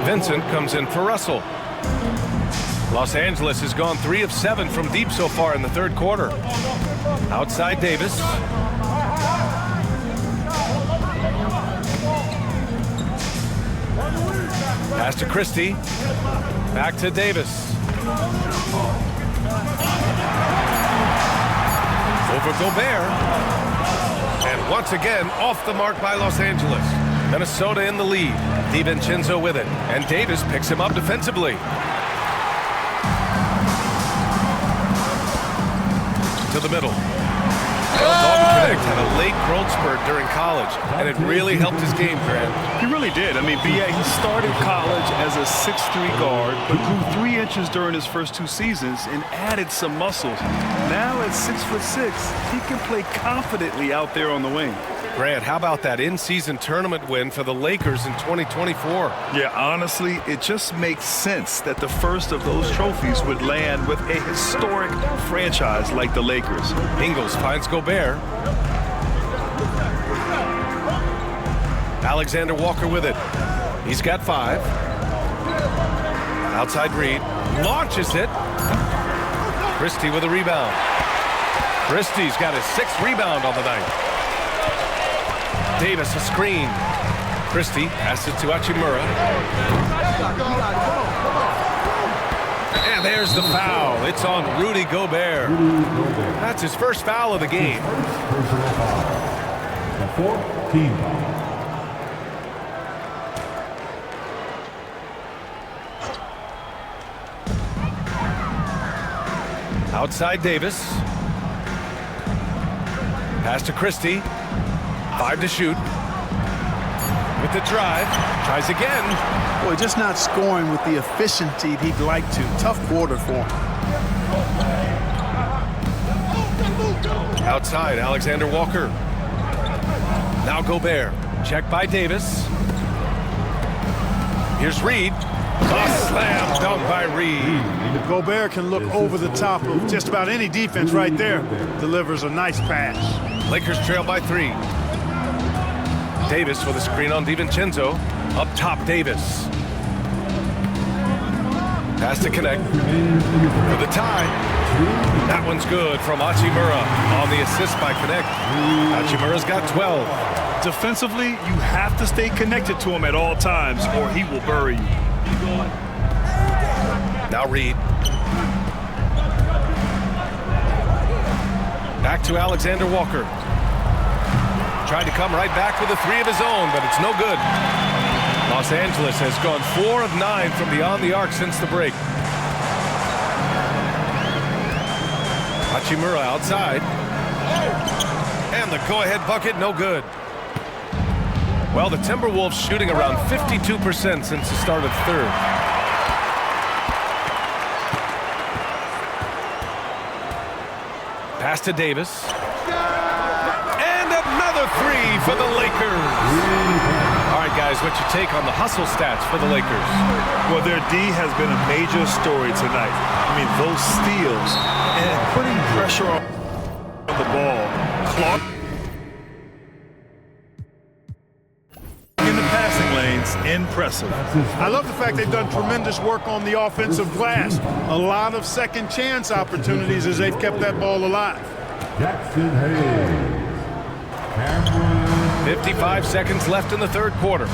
Vincent comes in for Russell. Los Angeles has gone 3 of 7 from deep so far in the 3rd quarter. Outside Davis. Pass to Christie. Back to Davis. Over Gobert. And once again, off the mark by Los Angeles. Minnesota in the lead. DiVincenzo with it. And Davis picks him up defensively. To the middle. Dalton Connect had a late growth spurt during college, and it really helped his game, Grant. He really did. I mean, B.A., he started college as a 6'3" guard, but grew 3 inches during his first 2 seasons and added some muscles. Now at 6'6", he can play confidently out there on the wing. Grant, how about that in-season tournament win for the Lakers in 2024? Yeah, honestly, it just makes sense that the first of those trophies would land with a historic franchise like the Lakers. Ingles finds Gobert. Alexander Walker with it. He's got 5. Outside Reed. Launches it. Christie with a rebound. Christie's got his 6th rebound on the night. Davis a screen. Christie passes to Hachimura. And there's the foul. It's on Rudy Gobert. That's his first foul of the game. The 4th team foul. Outside Davis. Pass to Christie. 5 to shoot. With the drive. Tries again. Boy, just not scoring with the efficiency he'd like to. Tough quarter for him. Outside, Alexander Walker. Now Gobert. Check by Davis. Here's Reed. A slam dunk by Reed. Gobert can look over the top of just about any defense right there. Delivers a nice pass. Lakers trail by 3. Davis with a screen on DiVincenzo. Up top, Davis. Pass to connect. For the tie. That one's good from Hachimura on the assist by Connect. Hachimura's got 12. Defensively, you have to stay connected to him at all times or he will bury you. Now Reed. Back to Alexander Walker. Tried to come right back with a 3 of his own, but it's no good. Los Angeles has gone 4 of 9 from beyond the arc since the break. Hachimura outside. And the go-ahead bucket, no good. Well, the Timberwolves shooting around 52% since the start of third. Pass to Davis. And another three for the Lakers. All right, guys, what's your take on the hustle stats for the Lakers? Well, their D has been a major story tonight. I mean, those steals and putting pressure on the ball. Clark in the passing lanes, impressive. I love the fact they've done tremendous work on the offensive glass. A lot of second chance opportunities as they've kept that ball alive. Jackson Hayes. 55 seconds left in the third quarter.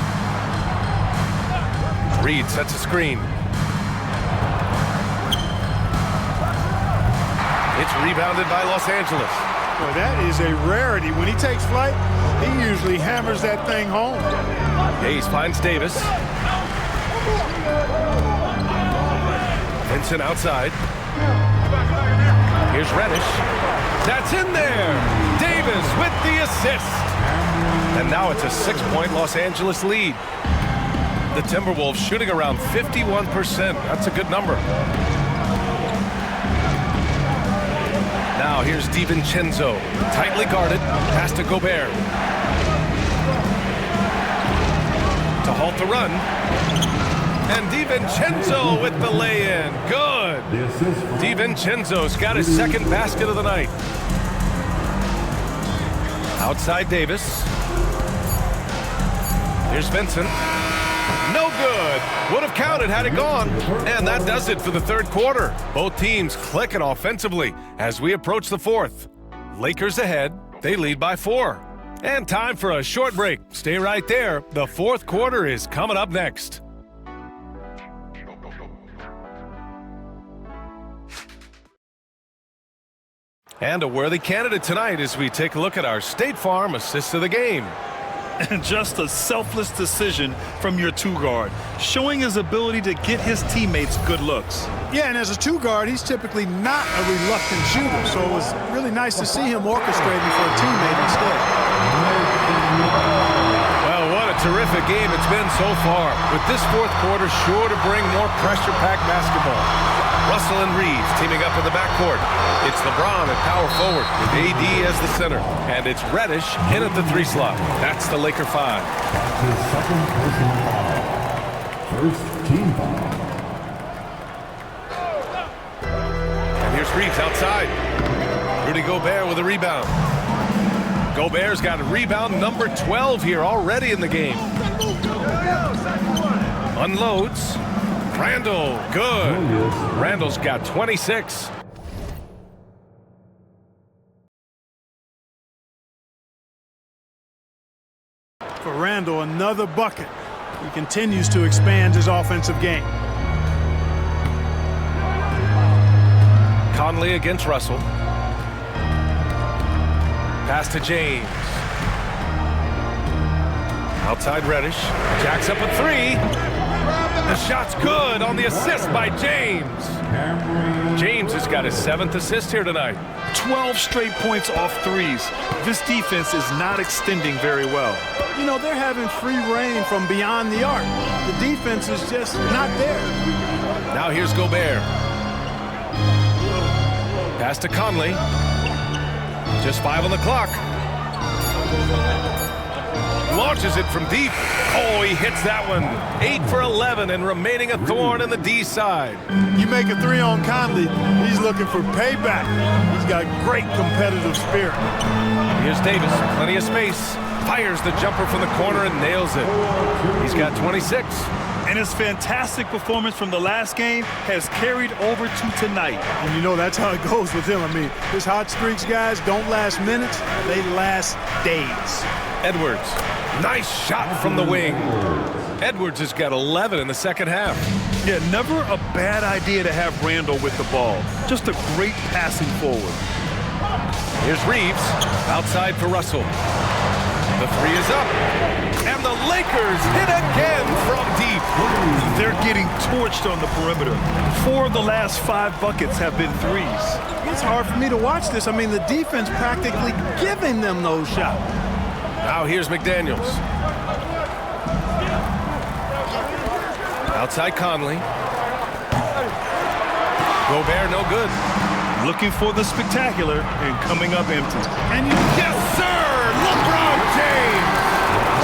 Reed sets a screen. It's rebounded by Los Angeles. Boy, that is a rarity. When he takes flight, he usually hammers that thing home. Hayes finds Davis. Vincent outside. Here's Reddish. That's in there. Davis with the assist. And now it's a 6-point Los Angeles lead. The Timberwolves shooting around 51%. That's a good number. Now here's DiVincenzo. Tightly guarded. Pass to Gobert. To halt the run. And DiVincenzo with the lay-in. Good. DiVincenzo's got his second basket of the night. Outside Davis. Here's Vincent. No good. Would have counted had it gone. And that does it for the third quarter. Both teams clicking offensively as we approach the fourth. Lakers ahead. They lead by 4. And time for a short break. Stay right there. The fourth quarter is coming up next. And a worthy candidate tonight as we take a look at our State Farm assist of the game. And just a selfless decision from your two-guard, showing his ability to get his teammates good looks. Yeah, and as a two-guard, he's typically not a reluctant shooter, so it was really nice to see him orchestrating for a teammate instead. Well, what a terrific game it's been so far, with this fourth quarter sure to bring more pressure-packed basketball. Russell and Reeves teaming up in the backcourt. It's LeBron at power forward with AD as the center. And it's Reddish in at the 3 slot. That's the Laker 5. That's his second personal foul. First team foul. And here's Reeves outside. Rudy Gobert with a rebound. Gobert's got a rebound number 12 here already in the game. Unloads. Randall, good. Randall's got 26. For Randall, another bucket. He continues to expand his offensive game. Conley against Russell. Pass to James. Outside Reddish. Jacks up a 3. The shot's good on the assist by James. James has got his 7th assist here tonight. 12 straight points off threes. This defense is not extending very well. You know, they're having free reign from beyond the arc. The defense is just not there. Now here's Gobert. Pass to Conley. Just 5 on the clock. Launches it from deep. Oh, he hits that one. 8 for 11 and remaining a thorn in the D side. You make a 3 on Conley, he's looking for payback. He's got great competitive spirit. Here's Davis, plenty of space. Fires the jumper from the corner and nails it. He's got 26. And his fantastic performance from the last game has carried over to tonight. And you know, that's how it goes with him. I mean, his hot streaks, guys, don't last minutes. They last days. Edwards, nice shot from the wing. Edwards has got 11 in the second half. Yeah, never a bad idea to have Randall with the ball. Just a great passing forward. Here's Reeves, outside for Russell. The 3 is up. And the Lakers hit again from deep. They're getting torched on the perimeter. 4 of the last 5 buckets have been threes. It's hard for me to watch this. I mean, the defense practically giving them those shots. Now here's McDaniels. Outside Conley. Gobert, no good. Looking for the spectacular and coming up empty. And Yes, sir! LeBron James!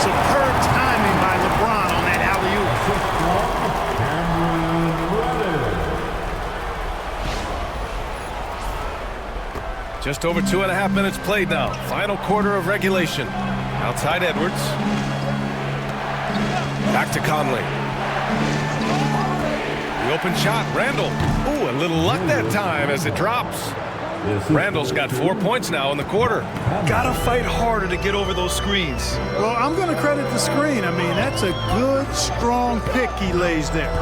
superb timing by LeBron on that alley-oop. Just over 2.5 minutes played now. Final quarter of regulation. Outside Edwards. Back to Conley. The open shot, Randall. Ooh, a little luck that time as it drops. Randall's got 4 points now in the quarter. Gotta fight harder to get over those screens. Well, I'm going to credit the screen. I mean, that's a good, strong pick he lays there.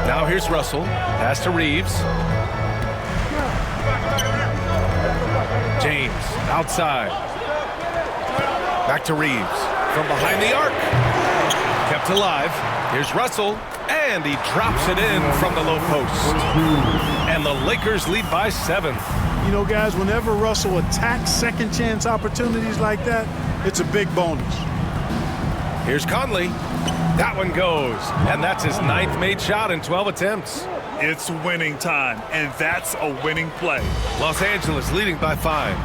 Now here's Russell. Pass to Reeves. James outside. Back to Reeves. From behind the arc. Kept alive. Here's Russell. And he drops it in from the low post. And the Lakers lead by 7. You know, guys, whenever Russell attacks second chance opportunities like that, it's a big bonus. Here's Conley. That one goes. And that's his 9th made shot in 12 attempts. It's winning time, and that's a winning play. Los Angeles leading by 5.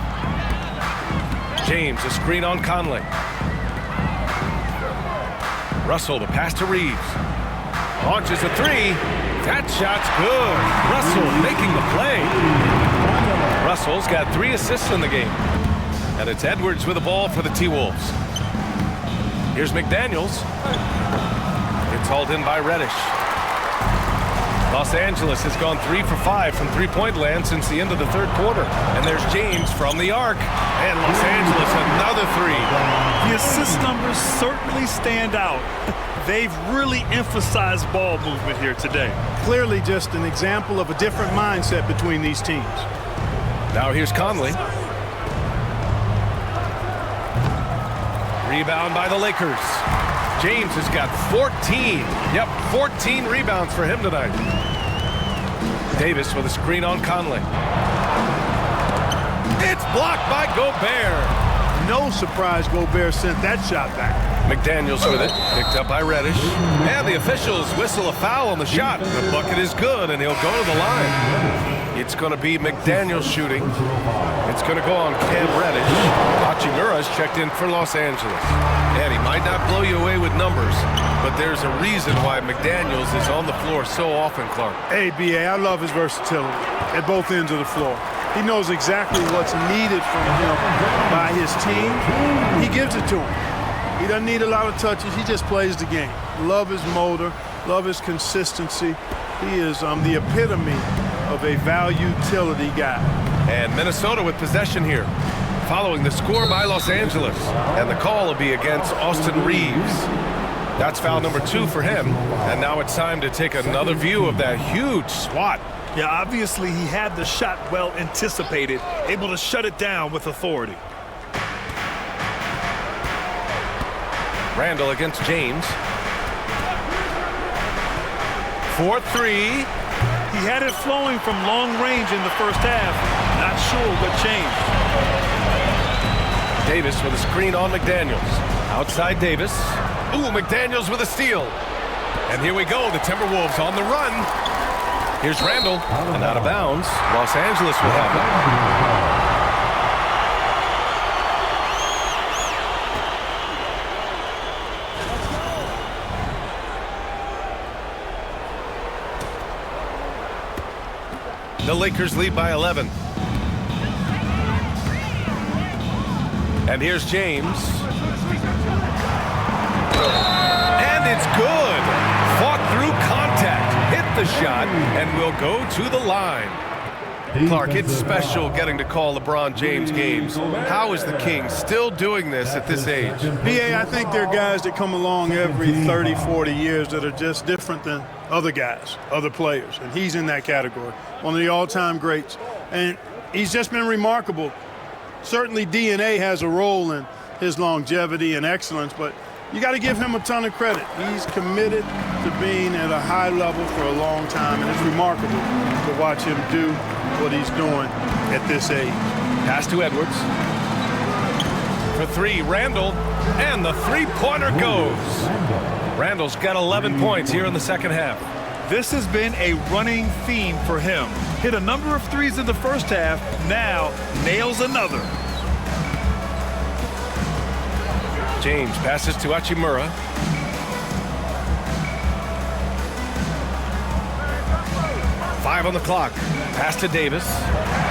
James, a screen on Conley. Russell, the pass to Reeves. Launches a 3. That shot's good. Russell making the play. Russell's got 3 assists in the game. And it's Edwards with the ball for the T-Wolves. Here's McDaniels. It's hauled in by Reddish. Los Angeles has gone 3 for 5 from three-point land since the end of the 3rd quarter. And there's James from the arc. And Los Angeles another 3. The assist numbers certainly stand out. They've really emphasized ball movement here today. Clearly just an example of a different mindset between these teams. Now here's Conley. Rebound by the Lakers. James has got 14. Yep, 14 rebounds for him tonight. Davis with a screen on Conley. It's blocked by Gobert. No surprise Gobert sent that shot back. McDaniels with it, picked up by Reddish. And the officials whistle a foul on the shot. The bucket is good, and he'll go to the line. It's going to be McDaniels shooting. It's going to go on Cam Reddish. Hachimura's checked in for Los Angeles. And he might not blow you away with numbers, but there's a reason why McDaniels is on the floor so often, Clark. Hey, B.A., I love his versatility at both ends of the floor. He knows exactly what's needed from him by his team. He gives it to him. He doesn't need a lot of touches. He just plays the game. Love his motor. Love his consistency. He is the epitome of a value-utility guy. And Minnesota with possession here, following the score by Los Angeles. And the call will be against Austin Reeves. That's foul number 2 for him. And now it's time to take another view of that huge swat. Yeah, obviously he had the shot well anticipated, able to shut it down with authority. Randall against James. 4-3. He had it flowing from long range in the first half. Not sure what changed. Davis with a screen on McDaniels. Outside Davis. Ooh, McDaniels with a steal. And here we go, the Timberwolves on the run. Here's Randall, and out of bounds. Los Angeles will have it. The Lakers lead by 11. And here's James. And it's good. Fought through contact. Hit the shot and will go to the line. Clark, it's special getting to call LeBron James games. How is the King still doing this at this age? B.A., I think there are guys that come along every 30, 40 years that are just different than other guys, other players, and he's in that category. One of the all-time greats, and he's just been remarkable. Certainly DNA has a role in his longevity and excellence, but You got to give him a ton of credit. He's committed to being at a high level for a long time, and it's remarkable to watch him do what he's doing at this age. Pass to Edwards. For three, Randall, and the three-pointer goes. Randall's got 11 points here in the second half. This has been a running theme for him. Hit a number of threes in the first half, now nails another. James passes to Hachimura. Five on the clock. Pass to Davis.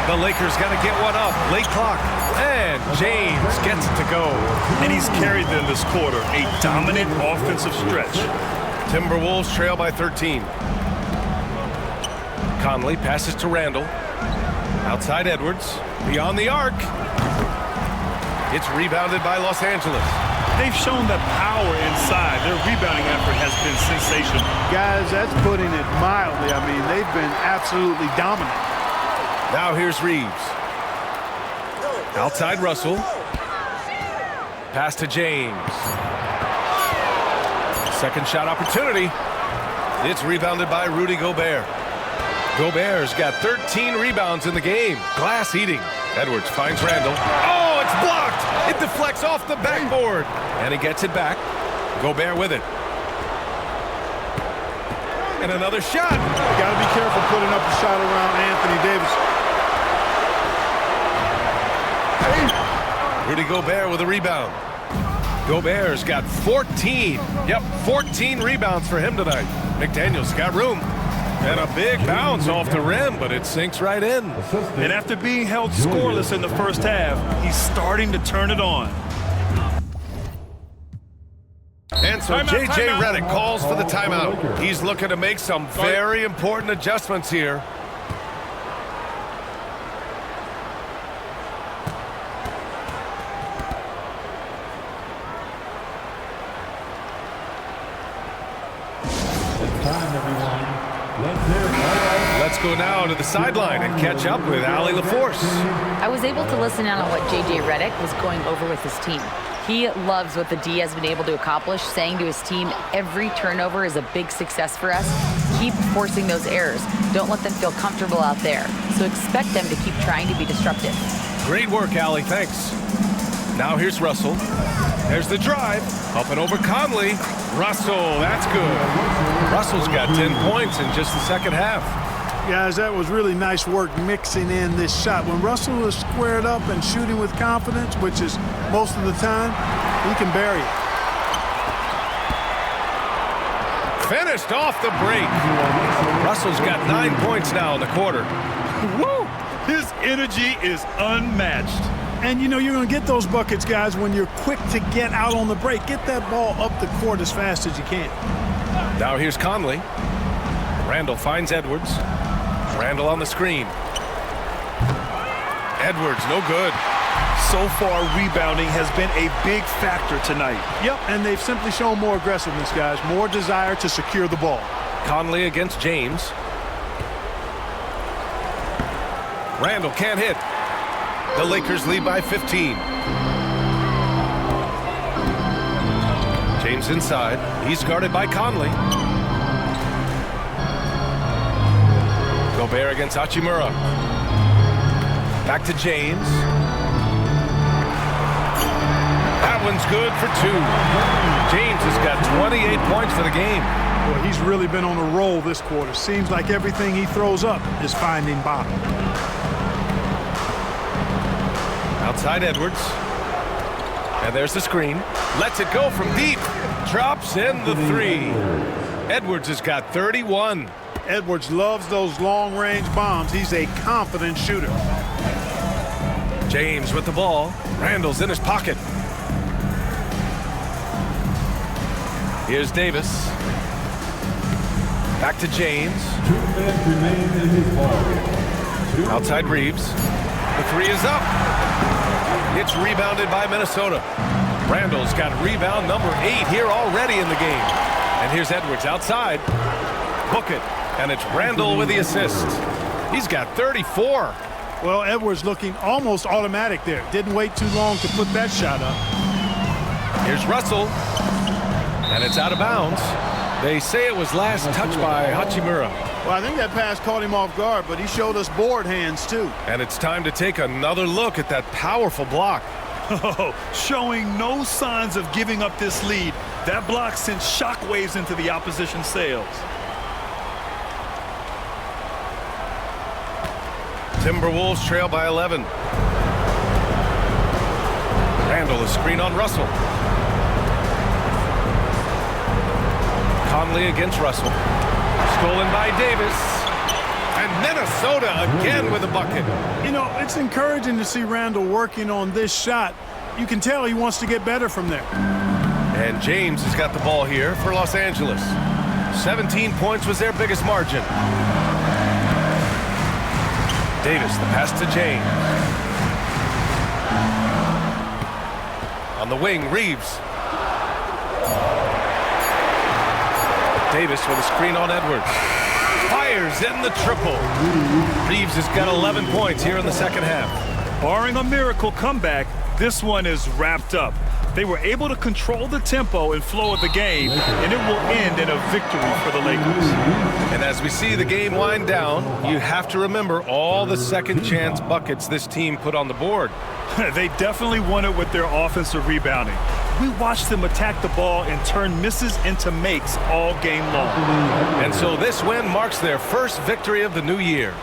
The Lakers got to get one up. Late clock. And James gets it to go. And he's carried them this quarter. A dominant offensive stretch. Timberwolves trail by 13. Conley passes to Randall. Outside Edwards. Beyond the arc. It's rebounded by Los Angeles. They've shown that power inside. Their rebounding effort has been sensational. Guys, that's putting it mildly. I mean, they've been absolutely dominant. Now here's Reeves. Outside Russell. Pass to James. Second shot opportunity. It's rebounded by Rudy Gobert. Gobert's got 13 rebounds in the game. Glass eating. Edwards finds Randall. Oh, it's blocked. It deflects off the backboard. And he gets it back. Gobert with it. And another shot. Got to be careful putting up a shot around Anthony Davis. Rudy Gobert with a rebound. Gobert's got 14. Yep, 14 rebounds for him tonight. McDaniel's got room. And a big bounce off the rim, but it sinks right in. And after being held scoreless in the first half, he's starting to turn it on. And so J.J. Redick calls for the timeout. He's looking to make some very important adjustments here. Let's go now to the sideline and catch up with Allie LaForce. I was able to listen in on what J.J. Redick was going over with his team. He loves what the D has been able to accomplish, saying to his team, every turnover is a big success for us. Keep forcing those errors. Don't let them feel comfortable out there. So expect them to keep trying to be disruptive. Great work, Allie. Thanks. Now here's Russell. There's the drive. Up and over Conley. Russell, that's good. Russell's got 10 points in just the second half. Guys, that was really nice work mixing in this shot. When Russell is squared up and shooting with confidence, which is most of the time, he can bury it. Finished off the break. Russell's got 9 points now in the quarter. Woo! His energy is unmatched. And, you know, you're going to get those buckets, guys, when you're quick to get out on the break. Get that ball up the court as fast as you can. Now here's Conley. Randall finds Edwards. Randall on the screen. Edwards, no good. So far, rebounding has been a big factor tonight. Yep, and they've simply shown more aggressiveness, guys. More desire to secure the ball. Conley against James. Randall can't hit. The Lakers lead by 15. James inside. He's guarded by Conley. Gobert against Hachimura. Back to James. That one's good for two. James has got 28 points for the game. Well, he's really been on a roll this quarter. Seems like everything he throws up is finding bottom. Outside Edwards. And there's the screen. Lets it go from deep. Drops in the three. Edwards has got 31. Edwards loves those long-range bombs. He's a confident shooter. James with the ball. Randall's in his pocket. Here's Davis. Back to James. 2 minutes remain in his ball. Outside Reeves. The three is up. It's rebounded by Minnesota. Randall's got rebound number 8 here already in the game. And here's Edwards outside. Book it. And it's Randall with the assist. He's got 34. Well, Edwards looking almost automatic there. Didn't wait too long to put that shot up. Here's Russell. And it's out of bounds. They say it was last touched by Hachimura. Well, I think that pass caught him off guard, but he showed us board hands too. And it's time to take another look at that powerful block. Showing no signs of giving up this lead. That block sent shockwaves into the opposition sails. Timberwolves trail by 11. Randall, a screen on Russell. Conley against Russell. Stolen by Davis. And Minnesota again with a bucket. You know, it's encouraging to see Randall working on this shot. You can tell he wants to get better from there. And James has got the ball here for Los Angeles. 17 points was their biggest margin. Davis, the pass to James. On the wing, Reeves. Davis with a screen on Edwards. Fires in the triple. Reeves has got 11 points here in the second half. Barring a miracle comeback, this one is wrapped up. They were able to control the tempo and flow of the game, and it will end in a victory for the Lakers. And as we see the game wind down, you have to remember all the second chance buckets this team put on the board. They definitely won it with their offensive rebounding. We watched them attack the ball and turn misses into makes all game long. And so this win marks their first victory of the new year.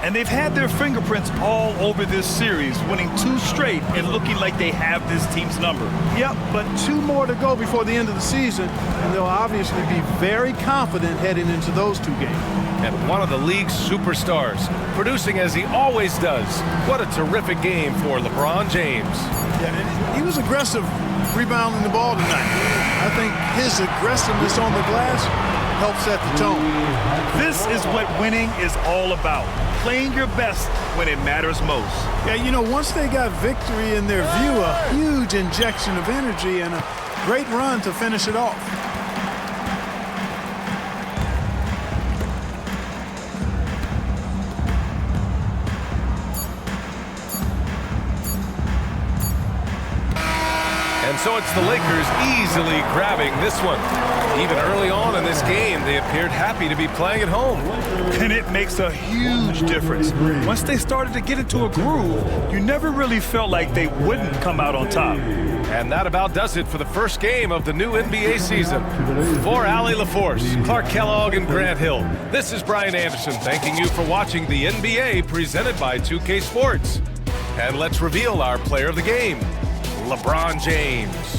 And they've had their fingerprints all over this series, winning 2 straight and looking like they have this team's number. Yep, but 2 more to go before the end of the season, and they'll obviously be very confident heading into those 2 games. And one of the league's superstars, producing as he always does. What a terrific game for LeBron James. Yeah, and he was aggressive rebounding the ball tonight. I think his aggressiveness on the glass helps set the tone. This is what winning is all about. Playing your best when it matters most. Yeah, you know, once they got victory in their view, a huge injection of energy and a great run to finish it off. And so it's the Lakers easily grabbing this one. Even early on in this game, they appeared happy to be playing at home. And it makes a huge difference. Once they started to get into a groove, you never really felt like they wouldn't come out on top. And that about does it for the first game of the new NBA season. For Allie LaForce, Clark Kellogg, and Grant Hill, this is Brian Anderson thanking you for watching the NBA presented by 2K Sports. And let's reveal our player of the game, LeBron James.